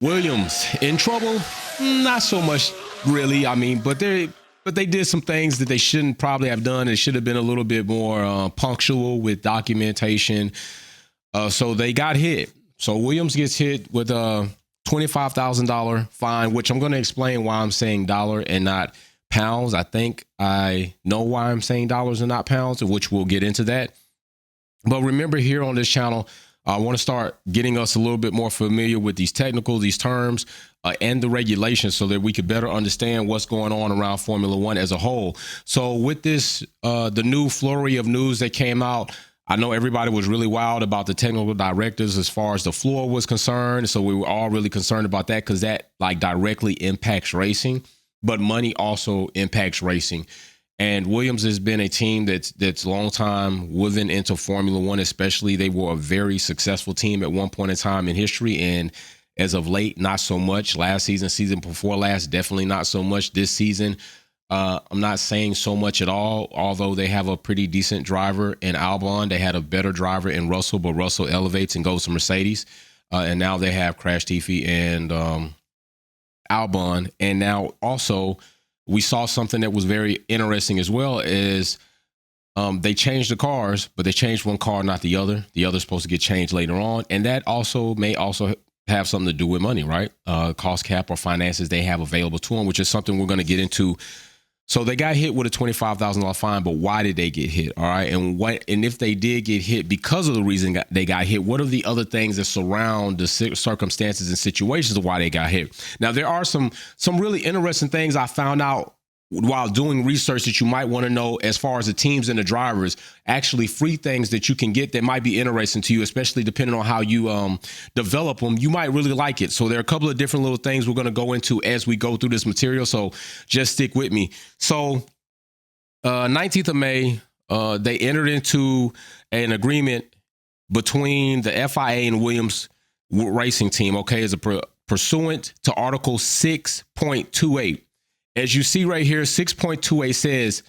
Williams in trouble? Not so much, really. I mean, but they did some things that they shouldn't probably have done. It should have been a little bit more punctual with documentation. So they got hit. So Williams gets hit with a $25,000 fine, which I'm going to explain why I'm saying dollar and not pounds. I think I know why I'm saying dollars and not pounds, which we'll get into that. But remember, here on this channel, I want to start getting us a little bit more familiar with these these terms, and the regulations so that we could better understand what's going on around Formula One as a whole. So with this, the new flurry of news that came out, I know everybody was really wild about the technical directors as far as the floor was concerned. So we were all really concerned about that because that directly impacts racing, but money also impacts racing. And Williams has been a team that's long time woven into Formula One, especially. They were a very successful team at one point in time in history. And as of late, not so much. Last season before last, definitely not so much. This season, I'm not saying so much at all, although they have a pretty decent driver in Albon. They had a better driver in Russell, but Russell elevates and goes to Mercedes. And now they have Crash Tiffy and Albon. And now also, we saw something that was very interesting as well is they changed the cars, but they changed one car, not the other. The other's supposed to get changed later on. And that also may also have something to do with money, right? Cost cap or finances they have available to them, which is something we're going to get into. So they got hit with a $25,000 fine, but why did they get hit? All right. And if they did get hit because of the reason they got hit, what are the other things that surround the circumstances and situations of why they got hit? Now, there are some really interesting things I found out while doing research that you might want to know as far as the teams and the drivers, actually free things that you can get that might be interesting to you, especially depending on how you develop them. You might really like it. So there are a couple of different little things we're going to go into as we go through this material. So just stick with me. So 19th of May, they entered into an agreement between the FIA and Williams Racing Team, okay, as a pursuant to Article 6.28. As you see right here, 6.28 says,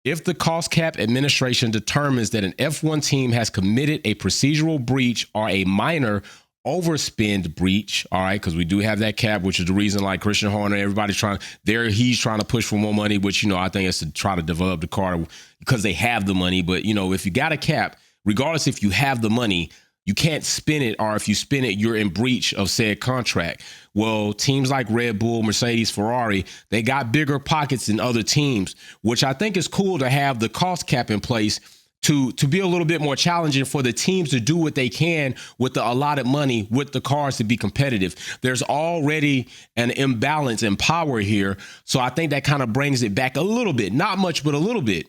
if the cost cap administration determines that an F1 team has committed a procedural breach or a minor overspend breach, all right, because we do have that cap, which is the reason like Christian Horner, everybody's he's trying to push for more money, which, I think it's to try to develop the car because they have the money. But, if you got a cap, regardless if you have the money, you can't spin it, or if you spin it, you're in breach of said contract. Well, teams like Red Bull, Mercedes, Ferrari, they got bigger pockets than other teams, which I think is cool to have the cost cap in place to be a little bit more challenging for the teams to do what they can with the allotted money with the cars to be competitive. There's already an imbalance in power here. So I think that kind of brings it back a little bit, not much, but a little bit.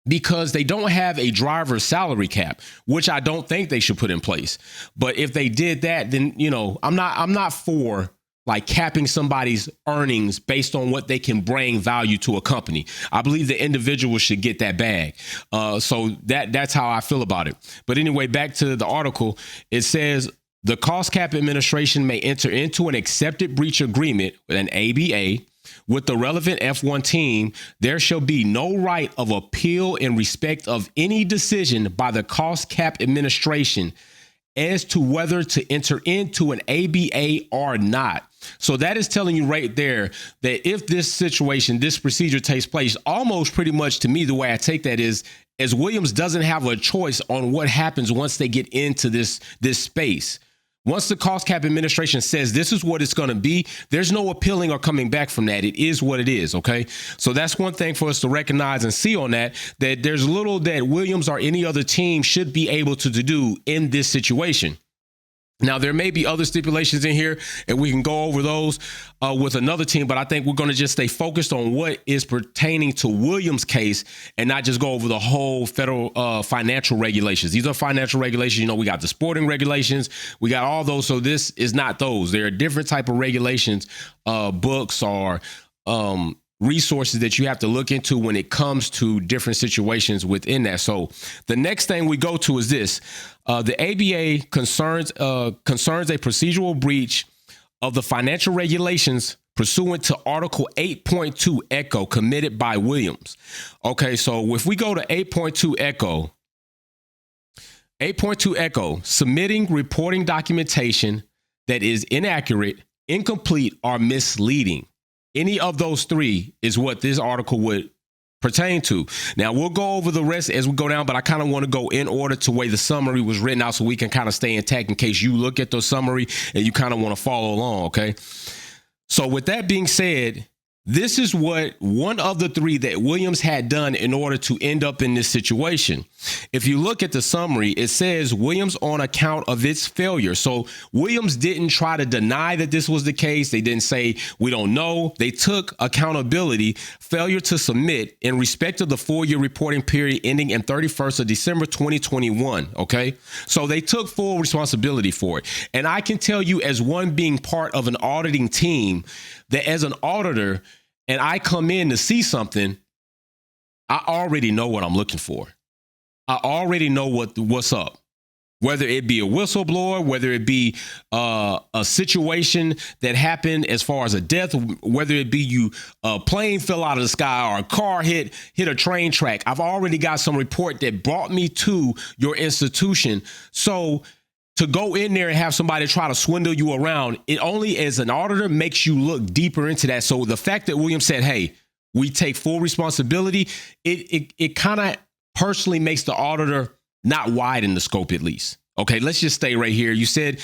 Because they don't have a driver's salary cap, which I don't think they should put in place. But if they did that, then, I'm not for capping somebody's earnings based on what they can bring value to a company. I believe the individual should get that bag. So that's how I feel about it. But anyway, back to the article, it says the cost cap administration may enter into an accepted breach agreement with an ABA with the relevant F1 team. There shall be no right of appeal in respect of any decision by the cost cap administration as to whether to enter into an ABA or not. So that is telling you right there that if this procedure takes place, almost pretty much to me, the way I take that is, as Williams doesn't have a choice on what happens once they get into this space. Once the cost cap administration says this is what it's going to be, there's no appealing or coming back from that. It is what it is, okay? So that's one thing for us to recognize and see on that there's little that Williams or any other team should be able to do in this situation. Now, there may be other stipulations in here, and we can go over those with another team, but I think we're going to just stay focused on what is pertaining to Williams' case and not just go over the whole federal financial regulations. These are financial regulations. We got the sporting regulations. We got all those. So this is not those. There are different type of regulations, books or resources that you have to look into when it comes to different situations within that. So the next thing we go to is this. The ABA concerns a procedural breach of the financial regulations pursuant to Article 8.2 Echo committed by Williams. Okay, so if we go to 8.2 Echo, submitting reporting documentation that is inaccurate, incomplete, or misleading. Any of those three is what this article would pertain to. Now, we'll go over the rest as we go down, but I kind of want to go in order to the way the summary was written out so we can kind of stay intact in case you look at the summary and you kind of want to follow along, okay? So with that being said, this is what one of the three that Williams had done in order to end up in this situation. If you look at the summary, it says Williams on account of its failure. So Williams didn't try to deny that this was the case. They didn't say, we don't know. They took accountability, failure to submit in respect of the 4-year reporting period ending in 31st of December, 2021. Okay. So they took full responsibility for it. And I can tell you, as one being part of an auditing team, that as an auditor, and I come in to see something, I already know what I'm looking for. I already know what's up. Whether it be a whistleblower, whether it be a situation that happened as far as a death, whether it be a plane fell out of the sky or a car hit a train track. I've already got some report that brought me to your institution. So to go in there and have somebody try to swindle you around, it only as an auditor makes you look deeper into that. So the fact that Williams said, hey, we take full responsibility, it kind of personally makes the auditor not widen the scope, at least. Okay, let's just stay right here. You said,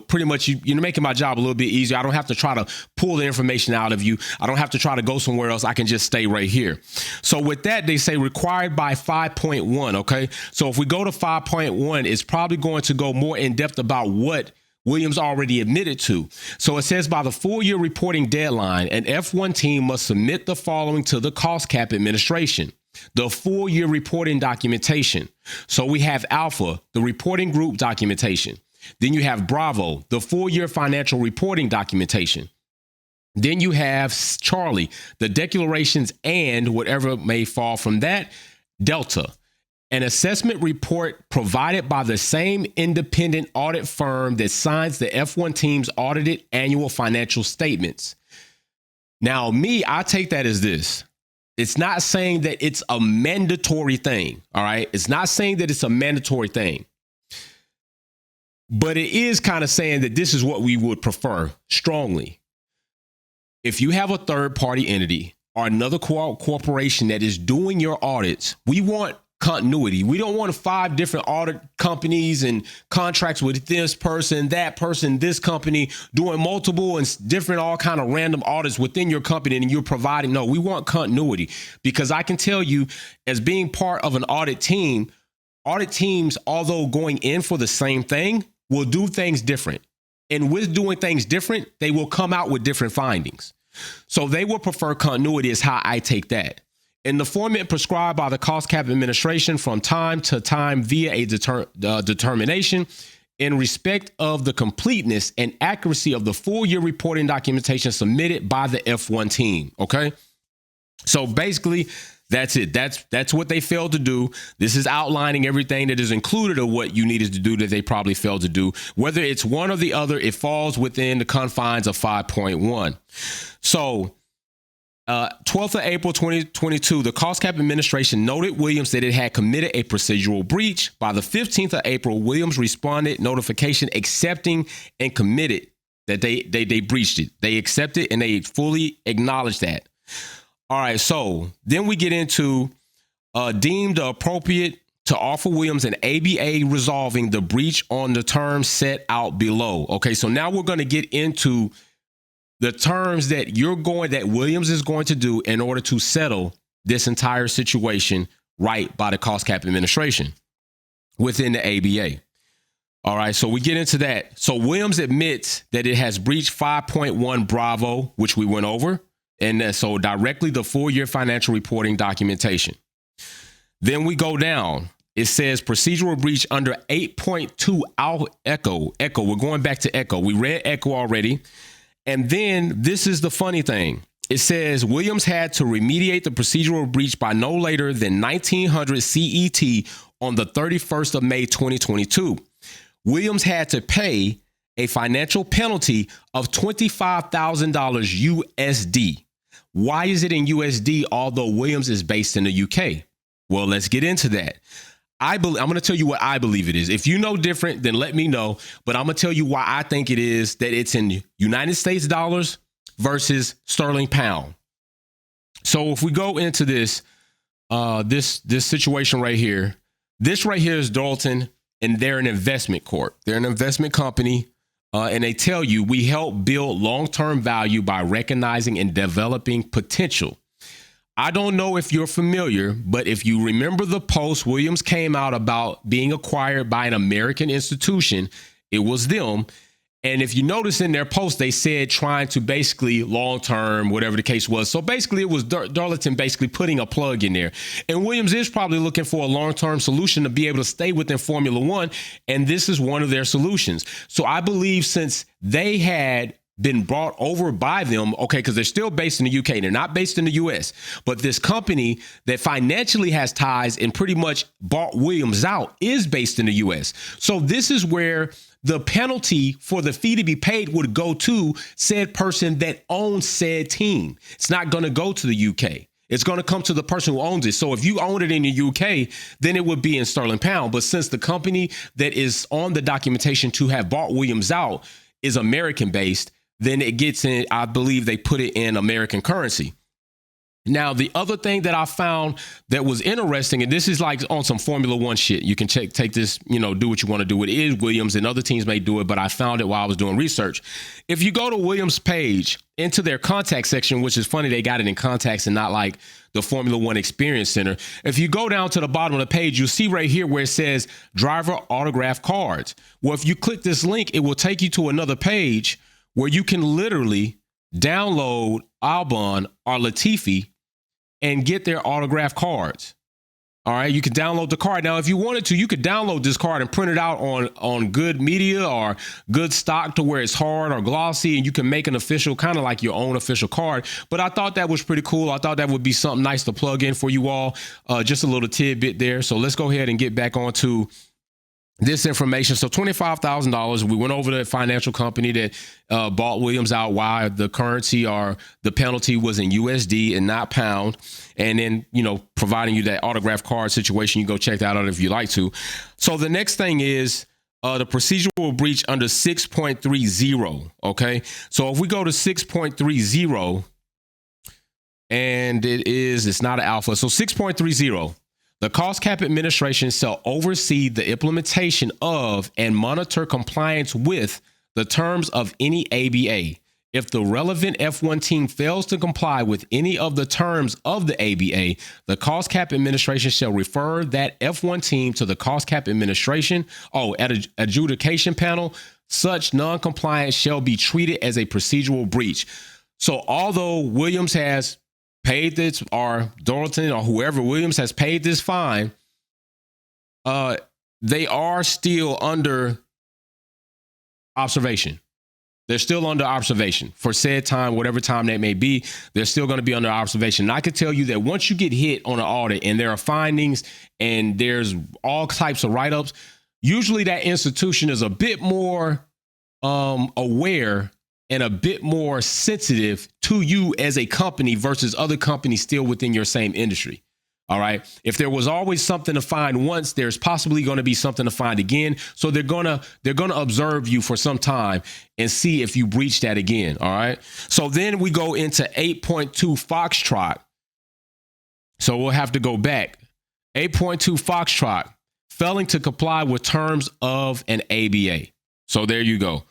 pretty much you're making my job a little bit easier. I don't have to try to pull the information out of you. I don't have to try to go somewhere else. I can just stay right here. So with that, they say required by 5.1. Okay, so if we go to 5.1, it's probably going to go more in depth about what Williams already admitted to. So it says by the 4-year reporting deadline, an F1 team must submit the following to the Cost Cap Administration. The 4-year reporting documentation. So we have Alpha, the reporting group documentation. Then you have Bravo, the 4-year financial reporting documentation. Then you have Charlie, the declarations and whatever may fall from that. Delta, an assessment report provided by the same independent audit firm that signs the F1 team's audited annual financial statements. Now, I take that as this. It's not saying that it's a mandatory thing. All right. It's not saying that it's a mandatory thing. But it is kind of saying that this is what we would prefer strongly. If you have a third party entity or another corporation that is doing your audits, we want continuity. We don't want 5 different audit companies and contracts with this person, this company doing multiple and different, all kind of random audits within your company, and you're providing. No, we want continuity, because I can tell you, as being part of an audit teams, although going in for the same thing, will do things different. And with doing things different, they will come out with different findings. So they will prefer continuity, is how I take that. In the format prescribed by the Cost Cap Administration from time to time via a determination in respect of the completeness and accuracy of the 4-year reporting documentation submitted by the F1 team. Okay. So basically, that's it. That's what they failed to do. This is outlining everything that is included of what you needed to do that they probably failed to do. Whether it's one or the other, it falls within the confines of 5.1. So 12th of April 2022, the Cost Cap Administration noted Williams that it had committed a procedural breach. By the 15th of April, Williams responded notification accepting and committed that they breached it. They accepted and they fully acknowledged that. All right, so then we get into deemed appropriate to offer Williams an ABA resolving the breach on the terms set out below. Okay, so now we're going to get into the terms that Williams is going to do in order to settle this entire situation right by the Cost Cap Administration within the ABA. All right, so we get into that. So Williams admits that it has breached 5.1 Bravo, which we went over. And so directly the 4-year financial reporting documentation. Then we go down. It says procedural breach under 8.2 Echo. We're going back to Echo. We read Echo already. And then this is the funny thing. It says Williams had to remediate the procedural breach by no later than 1900 CET on the 31st of May, 2022. Williams had to pay a financial penalty of $25,000 USD. Why is it in USD, although Williams is based in the UK? Well, let's get into that. I'm going to tell you what I believe it is. If you know different, then let me know. But I'm going to tell you why I think it is that it's in United States dollars versus sterling pound. So if we go into this situation right here, this right here is Dorilton, and they're an investment corp. They're an investment company. And they tell you we help build long-term value by recognizing and developing potential. I don't know if you're familiar, but if you remember the post Williams came out about being acquired by an American institution, it was them. And if you notice in their post, they said trying to basically long-term, whatever the case was. So basically it was Darlington basically putting a plug in there. And Williams is probably looking for a long-term solution to be able to stay within Formula One. And this is one of their solutions. So I believe since they had been brought over by them, okay, because they're still based in the UK. They're not based in the US. But this company that financially has ties and pretty much bought Williams out is based in the US. So this is where the penalty for the fee to be paid would go to said person that owns said team. It's not going to go to the UK. It's going to come to the person who owns it. So if you own it in the UK, then it would be in sterling pound. But since the company that is on the documentation to have bought Williams out is American based, then it gets in, I believe they put it in American currency. Now, the other thing that I found that was interesting, and this is like on some Formula One shit. You can take this, do what you want to do. It is Williams, and other teams may do it, but I found it while I was doing research. If you go to Williams' page into their contact section, which is funny, they got it in contacts and not like the Formula One Experience Center. If you go down to the bottom of the page, you'll see right here where it says driver autograph cards. Well, if you click this link, it will take you to another page where you can literally download Albon or Latifi and get their autograph cards. All right, you can download the card. Now, if you wanted to, you could download this card and print it out on good media or good stock to where it's hard or glossy, and you can make an official, kind of like your own official card. But I thought that was pretty cool. I thought that would be something nice to plug in for you all. Just a little tidbit there. So let's go ahead and get back onto this information. So $25,000. We went over the financial company that bought Williams out, why the currency or the penalty was in USD and not pound. And then, providing you that autograph card situation, you go check that out if you like to. So the next thing is the procedural breach under 6.30. Okay. So if we go to 6.30, and it's not an alpha. So 6.30. The Cost Cap Administration shall oversee the implementation of and monitor compliance with the terms of any ABA. If the relevant F1 team fails to comply with any of the terms of the ABA, the Cost Cap Administration shall refer that F1 team to the Cost Cap Administration adjudication panel. Such non-compliance shall be treated as a procedural breach. So although Williams has paid this, or Dorilton or whoever Williams has paid this fine, they are still under observation. They're still under observation for said time, whatever time that may be. They're still going to be under observation. And I can tell you that once you get hit on an audit and there are findings and there's all types of write-ups, usually that institution is a bit more aware and a bit more sensitive to you as a company versus other companies still within your same industry. All right. If there was always something to find once, there's possibly going to be something to find again. So they're going to observe you for some time and see if you breach that again. All right. So then we go into 8.2 Foxtrot. So we'll have to go back. 8.2 Foxtrot, failing to comply with terms of an ABA. So there you go.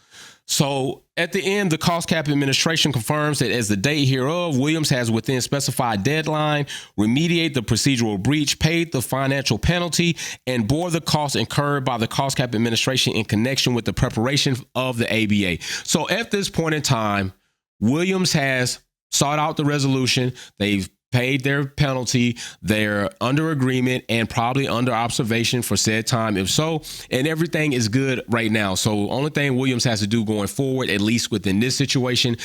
So at the end, the Cost Cap Administration confirms that as the date hereof, Williams has within specified deadline remediate the procedural breach, paid the financial penalty, and bore the costs incurred by the Cost Cap Administration in connection with the preparation of the ABA. So at this point in time, Williams has sought out the resolution. They've paid their penalty. They're under agreement and probably under observation for said time, if so, and everything is good right now. So only thing Williams has to do going forward, at least within this situation,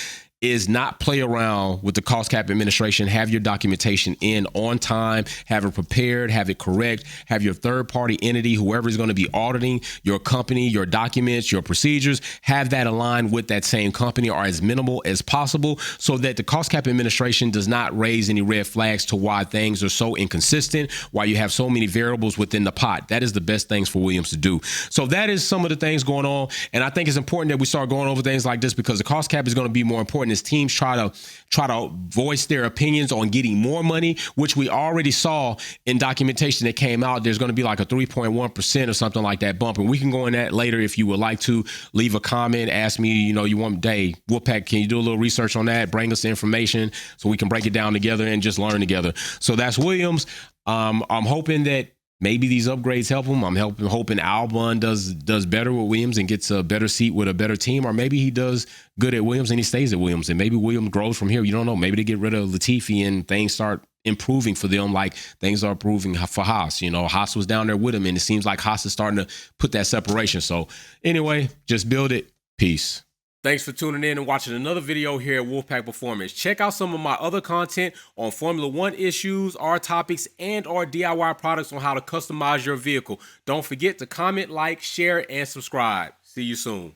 is not play around with the cost cap administration. Have your documentation in on time, have it prepared, have it correct, have your third party entity, whoever is going to be auditing your company, your documents, your procedures, have that aligned with that same company or as minimal as possible, so that the cost cap administration does not raise any red flags to why things are so inconsistent, why you have so many variables within the pot. That is the best things for Williams to do. So that is some of the things going on. And I think it's important that we start going over things like this, because the cost cap is going to be more important as teams try to voice their opinions on getting more money, which we already saw in documentation that came out. There's going to be like a 3.1% or something like that bump. And we can go in that later if you would like to. Leave a comment, ask me, you want, Dave, Wolfpack, can you do a little research on that? Bring us the information so we can break it down together and just learn together. So that's Williams. I'm hoping that maybe these upgrades help him. I'm hoping Albon does better with Williams and gets a better seat with a better team, or maybe he does good at Williams and he stays at Williams, and maybe Williams grows from here. You don't know. Maybe they get rid of Latifi and things start improving for them like things are improving for Haas. Haas was down there with him, and it seems like Haas is starting to put that separation. So anyway, just build it. Peace. Thanks for tuning in and watching another video here at Wolfpack Performance. Check out some of my other content on Formula One issues, our topics, and our DIY products on how to customize your vehicle. Don't forget to comment, like, share, and subscribe. See you soon.